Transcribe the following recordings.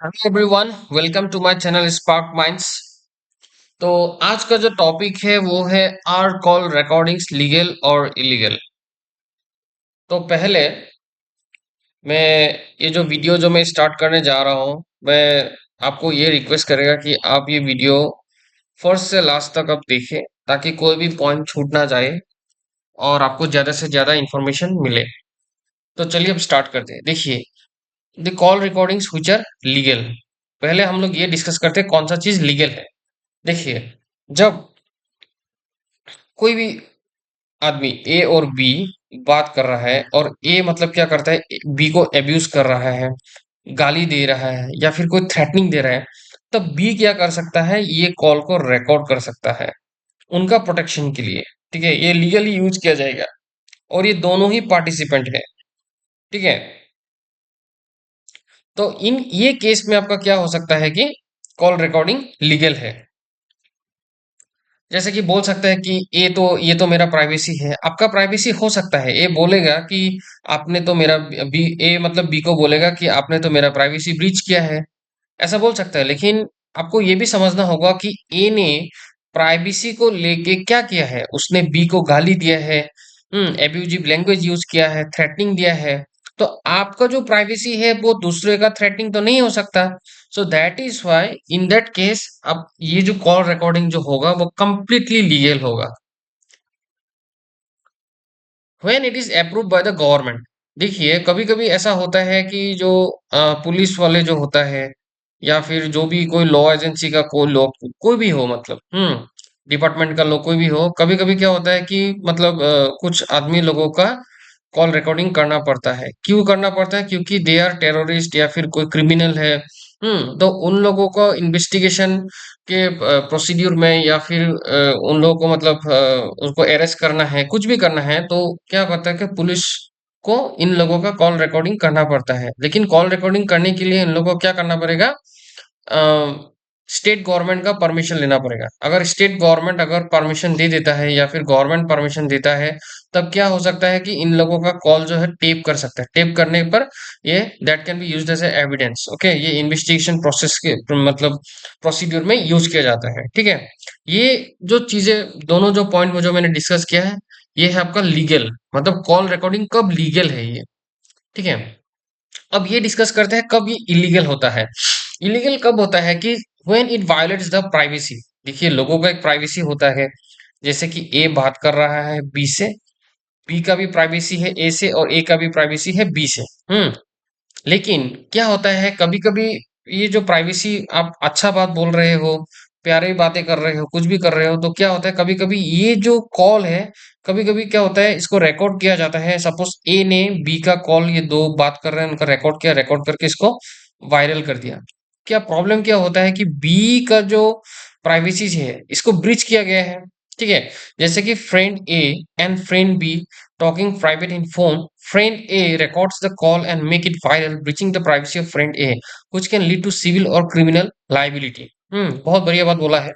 Hello everyone, welcome to my channel spark minds. तो आज का जो टॉपिक है वो है आर कॉल रिकॉर्डिंग्स लीगल और इलीगल। तो पहले मैं ये जो वीडियो जो मैं स्टार्ट करने जा रहा हूँ, मैं आपको ये रिक्वेस्ट करेगा कि आप ये वीडियो फर्स्ट से लास्ट तक आप देखें ताकि कोई भी पॉइंट छूट ना जाए और आपको ज़्यादा से ज़्यादा इंफॉर्मेशन मिले। तो चलिए अब स्टार्ट करते हैं। देखिए, the call recordings which are legal. पहले हम लोग ये डिस्कस करते हैं कौन सा चीज़ लीगल है। देखिए, जब कोई भी आदमी ए और बी बात कर रहा है और ए मतलब क्या करता है, बी को एब्यूज कर रहा है, गाली दे रहा है या फिर कोई थ्रेटनिंग दे रहा है, तब बी क्या कर सकता है, ये कॉल को रिकॉर्ड कर सकता है उनका प्रोटेक्शन के लिए। ठीक है, ये लीगली यूज किया जाएगा और ये दोनों ही पार्टिसिपेंट है। ठीक है, तो इन ये केस में आपका क्या हो सकता है कि कॉल रिकॉर्डिंग लीगल है। जैसे कि बोल सकता है कि ये तो मेरा प्राइवेसी है। आपका प्राइवेसी हो सकता है, ए बोलेगा कि आपने तो मेरा बी, ए मतलब बी को बोलेगा कि आपने तो मेरा प्राइवेसी ब्रीच किया है, ऐसा बोल सकता है। लेकिन आपको ये भी समझना होगा कि ए ने प्राइवेसी को लेके क्या किया है, उसने बी को गाली दिया है, एब्यूजिव लैंग्वेज यूज किया है, थ्रेटनिंग दिया है। तो आपका जो प्राइवेसी है वो दूसरे का थ्रेटनिंग तो नहीं हो सकता। सो that is why in that case अब ये जो कॉल रिकॉर्डिंग जो होगा वो कंप्लीटली लीगल होगा when it is approved by the government. देखिए, कभी कभी ऐसा होता है कि जो पुलिस वाले जो होता है या फिर जो भी कोई लॉ एजेंसी का कोई लोग कोई भी हो, मतलब डिपार्टमेंट का लोग कोई भी हो, कभी कभी क्या होता है कि मतलब कुछ आदमी लोगों का कॉल रिकॉर्डिंग करना पड़ता है। क्यों करना पड़ता है? क्योंकि दे आर टेररिस्ट या फिर कोई क्रिमिनल है। तो उन लोगों को इन्वेस्टिगेशन के प्रोसीड्यूर में या फिर उन लोगों को मतलब उनको अरेस्ट करना है, कुछ भी करना है, तो क्या करता है कि पुलिस को इन लोगों का कॉल रिकॉर्डिंग करना पड़ता है। लेकिन कॉल रिकॉर्डिंग करने के लिए इन लोगों को क्या करना पड़ेगा? स्टेट गवर्नमेंट का परमिशन लेना पड़ेगा। अगर स्टेट गवर्नमेंट अगर परमिशन दे देता है या फिर गवर्नमेंट परमिशन देता है, तब क्या हो सकता है कि इन लोगों का कॉल जो है टेप कर सकता है। टेप करने पर ये that can be used as evidence. Okay, ये इन्वेस्टिगेशन प्रोसेस के मतलब प्रोसीड्यूर में यूज किया जाता है। ठीक है, ये जो चीजें दोनों जो पॉइंट में जो मैंने डिस्कस किया है, ये है आपका लीगल, मतलब कॉल रिकॉर्डिंग कब लीगल है ये। ठीक है, अब ये डिस्कस करते हैं कब ये इलीगल होता है। इलीगल कब होता है कि when it violets the privacy. देखिए, लोगों का एक प्राइवेसी होता है। जैसे कि ए बात कर रहा है बी से, बी का भी प्राइवेसी है ए से और ए का भी प्राइवेसी है बी से। लेकिन क्या होता है, कभी कभी ये जो प्राइवेसी, आप अच्छा बात बोल रहे हो, प्यारे बातें कर रहे हो, कुछ भी कर रहे हो, तो क्या होता है कभी कभी ये जो कॉल है, कभी कभी क्या होता है, इसको रिकॉर्ड किया जाता है। सपोज ए ने बी का कॉल, ये दो बात कर रहे हैं, उनका रिकॉर्ड किया, रिकॉर्ड करके इसको वायरल कर दिया। क्या प्रॉब्लम क्या होता है कि बी का जो प्राइवेसी है इसको ब्रीच किया गया है। ठीक है, जैसे कि friend A and friend B talking private in phone, friend A records the call and make it viral, breaching the privacy of friend A, which can lead to civil or criminal liability। बहुत बढ़िया बात बोला है।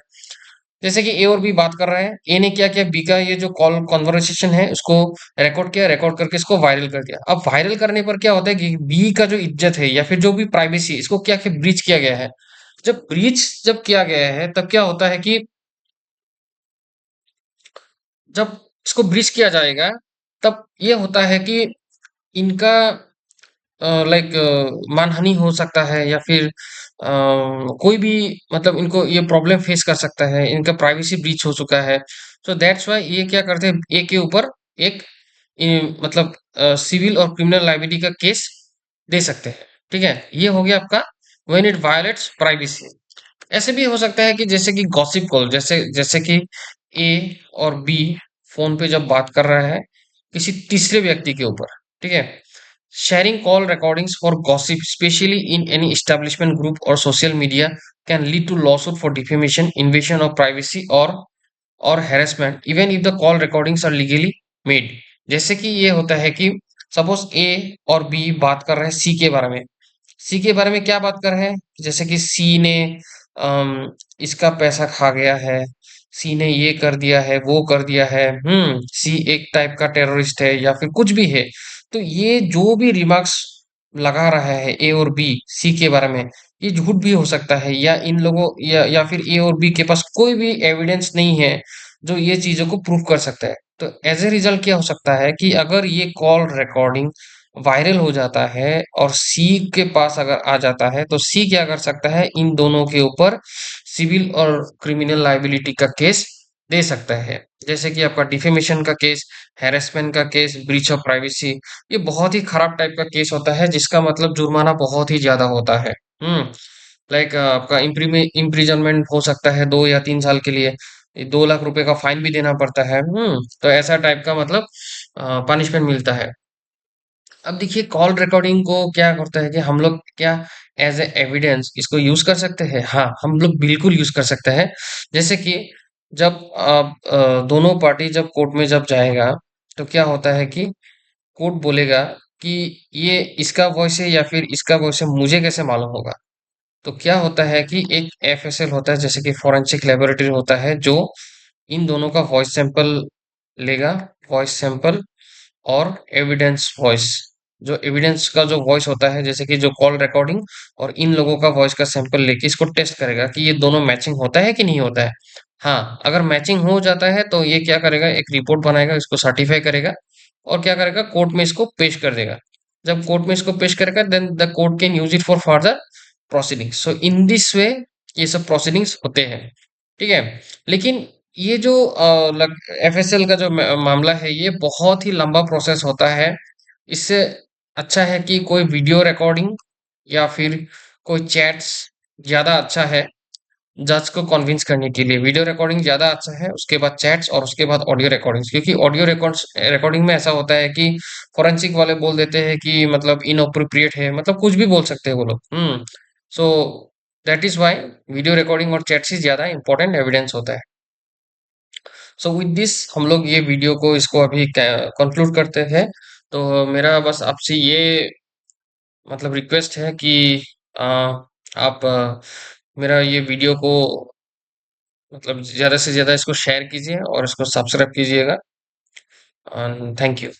जैसे कि ए और B बात कर रहे हैं, ए ने क्या किया, बी का ये जो कॉल कॉन्वर्सेशन है उसको रिकॉर्ड किया, रिकॉर्ड करके इसको वायरल कर दिया। अब वायरल करने पर क्या होता है कि बी का जो इज्जत है या फिर जो भी प्राइवेसी, इसको क्या क्या ब्रीच किया गया है। जब किया गया है, तब क्या होता है कि जब इसको ब्रीच किया जाएगा, तब ये होता है कि इनका लाइक मानहानि हो सकता है या फिर कोई भी, मतलब इनको ये प्रॉब्लम फेस कर सकता है, इनका प्राइवेसी ब्रीच हो चुका है। सो दैट्स वाई ये क्या करते हैं, ए के ऊपर एक मतलब सिविल और क्रिमिनल लाइबिलिटी का केस दे सकते हैं। ठीक है, ये हो गया आपका व्हेन इट वायलेट्स प्राइवेसी। ऐसे भी हो सकता है कि जैसे कि गॉसिप कॉल, जैसे जैसे कि ए और बी फोन पे जब बात कर रहा है किसी तीसरे व्यक्ति के ऊपर। ठीक है, sharing call recordings for gossip, especially in any establishment group or social media, can lead to lawsuit for defamation, invasion of privacy, or harassment, even if the call recordings are legally made। जैसे कि ये होता है कि suppose ए और B बात कर रहे हैं सी के बारे में। सी के बारे में क्या बात कर रहे हैं, जैसे कि सी ने इसका पैसा खा गया है, सी ने ये कर दिया है, वो कर दिया है, सी एक टाइप का टेररिस्ट है या फिर कुछ भी है। तो ये जो भी रिमार्क्स लगा रहा है ए और बी सी के बारे में, ये झूठ भी हो सकता है, या इन लोगों या फिर ए और बी के पास कोई भी एविडेंस नहीं है जो ये चीजों को प्रूव कर सकता है। तो एज ए रिजल्ट क्या हो सकता है कि अगर ये कॉल रिकॉर्डिंग वायरल हो जाता है और सी के पास अगर आ जाता है, तो सी क्या कर सकता है, इन दोनों के ऊपर सिविल और क्रिमिनल लाइबिलिटी का केस दे सकता है। जैसे कि आपका डिफेमेशन का केस, हैरेसमेंट का केस, ब्रीच ऑफ प्राइवेसी, ये बहुत ही खराब टाइप का केस होता है जिसका मतलब जुर्माना बहुत ही ज्यादा होता है। हम्म लाइक आपका इम्प्रिजनमेंट हो सकता है 2 या 3 साल के लिए, 2 लाख रुपए का फाइन भी देना पड़ता है। तो ऐसा टाइप का मतलब पनिशमेंट मिलता है। अब देखिए, कॉल रिकॉर्डिंग को क्या करता है कि हम लोग क्या एज ए एविडेंस इसको यूज कर सकते हैं। हाँ, हम लोग बिल्कुल यूज कर सकते हैं। जैसे कि जब आप दोनों पार्टी जब कोर्ट में जब जाएगा, तो क्या होता है कि कोर्ट बोलेगा कि ये इसका वॉइस है या फिर इसका वॉइस है, मुझे कैसे मालूम होगा। तो क्या होता है कि एक एफएसएल होता है, जैसे कि फॉरेंसिक लेबोरेटरी होता है, जो इन दोनों का वॉइस सैंपल लेगा, वॉइस सैंपल और एविडेंस वॉइस। जो एविडेंस का जो वॉइस होता है, जैसे कि जो कॉल रिकॉर्डिंग, और इन लोगों का वॉइस का सैंपल लेके इसको टेस्ट करेगा कि ये दोनों मैचिंग होता है कि नहीं होता है। हाँ, अगर मैचिंग हो जाता है तो ये क्या करेगा, एक रिपोर्ट बनाएगा, इसको सर्टिफाई करेगा और क्या करेगा, कोर्ट में इसको पेश कर देगा। जब कोर्ट में इसको पेश करेगा, then the court can use it for further proceedings. So in this way ये सब प्रोसीडिंग्स होते हैं। ठीक है। लेकिन ये जो एफएसएल का जो मामला है, ये बहुत ही लंबा प्रोसेस होता है। इससे अच्छा है कि कोई वीडियो रिकॉर्डिंग या फिर कोई चैट्स ज्यादा अच्छा है। जज को कन्विंस करने के लिए वीडियो रिकॉर्डिंग ज्यादा अच्छा है, उसके बाद चैट्स, और उसके बाद ऑडियो रिकॉर्डिंग्स। क्योंकि ऑडियो रिकॉर्ड्स रिकॉर्डिंग में ऐसा होता है कि फोरेंसिक वाले बोल देते हैं कि मतलब इनअप्रोप्रिएट है, मतलब कुछ भी बोल सकते हैं वो लोग। So that is why video recording और चैट से ज्यादा इंपॉर्टेंट एविडेंस होता है। सो विद दिस हम लोग ये वीडियो को इसको अभी कंक्लूड करते हैं। तो मेरा बस आपसे ये मतलब रिक्वेस्ट है कि आप मेरा ये वीडियो को मतलब ज्यादा से ज्यादा इसको शेयर कीजिए और इसको सब्सक्राइब कीजिएगा। Thank you.